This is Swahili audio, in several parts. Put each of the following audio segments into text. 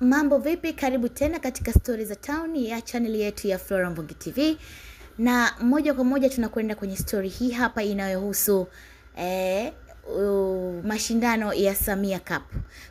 Mambo vipi, karibu tena katika Stories za Town ya channel yetu ya Flora Mvungi TV. Na moja kwa moja tunakwenda kwenye story hii hapa inayohusu mashindano ya Samia Cup.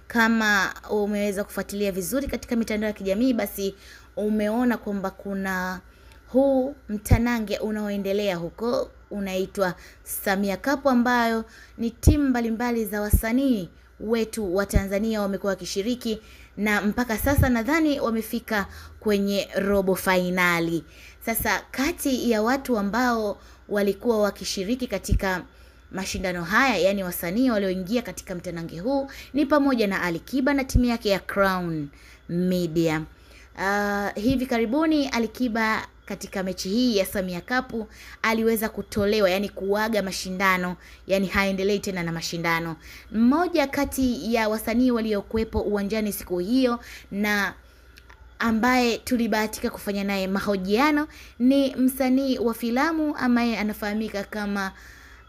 Kama umeweza kufuatilia vizuri katika mitandao ya kijamii, basi umeona kwamba kuna huu mtanange unaoendelea huko unaitwa Samia Cup, ambayo ni timu mbalimbali za wasanii wetu wa Tanzania wamekuwa wakishiriki, na mpaka sasa nadhani wamefika kwenye robo finali. Sasa kati ya watu ambao walikuwa wakishiriki katika mashindano haya, yani wasanii walioingia katika mtanange huu, ni pamoja na Alikiba na timu yake ya Crown Media. Hivi karibuni Alikiba katika mechi hii ya Samia Cup aliweza kutolewa, yani kuaga mashindano, yani haendelei tena na mashindano. Mmoja kati ya wasanii waliokuepo uwanjani siku hiyo na ambaye tulibahatika kufanya naye mahojiano ni msanii wa filamu ambaye anafahamika kama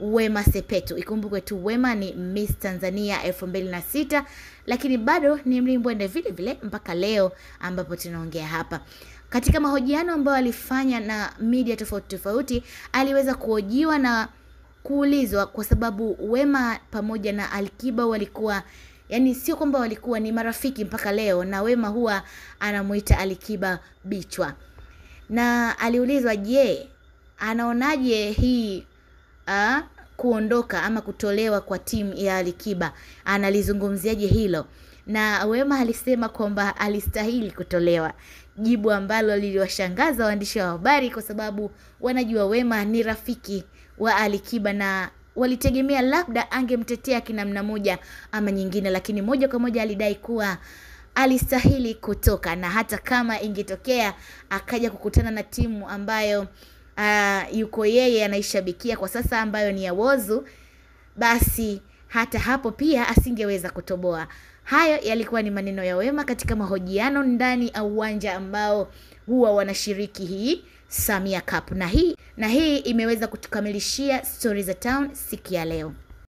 Wema Sepetu. Ikumbukwe tu Wema ni Miss Tanzania 2006, lakini bado ni mlimbwende vile vile mpaka leo ambapo tunaongea hapa. Katika mahojiano ambayo alifanya na media tofauti tofauti, aliweza kuhojiwa na kuulizwa, kwa sababu Wema pamoja na Alikiba walikuwa, yani sio kwamba walikuwa ni marafiki mpaka leo, na Wema huwa anamuita Alikiba bichwa. Na aliulizwa, je, anaonaje hii kuondoka ama kutolewa kwa timu ya Alikiba, analizungumziaje hilo? Na Wema alisema kwamba alistahili kutolewa, jibu ambalo liliwashangaza waandishi wa habari, kwa sababu wanajua Wema ni rafiki wa Alikiba na walitegemea labda angemtetea kinamna moja ama nyingine, lakini moja kwa moja alidai kuwa alistahili kutoka. Na hata kama ingetokea akaja kukutana na timu ambayo yuko yeye anaishabikia kwa sasa, ambayo ni ya Wozu, basi hata hapo pia asingeweza kutoboa. Hayo yalikuwa ni maneno ya Wema katika mahojiano ndani ya uwanja ambao huwa wanashiriki hii Samia Cup. Na hii imeweza kutukamilishia Stories za Town siku ya leo.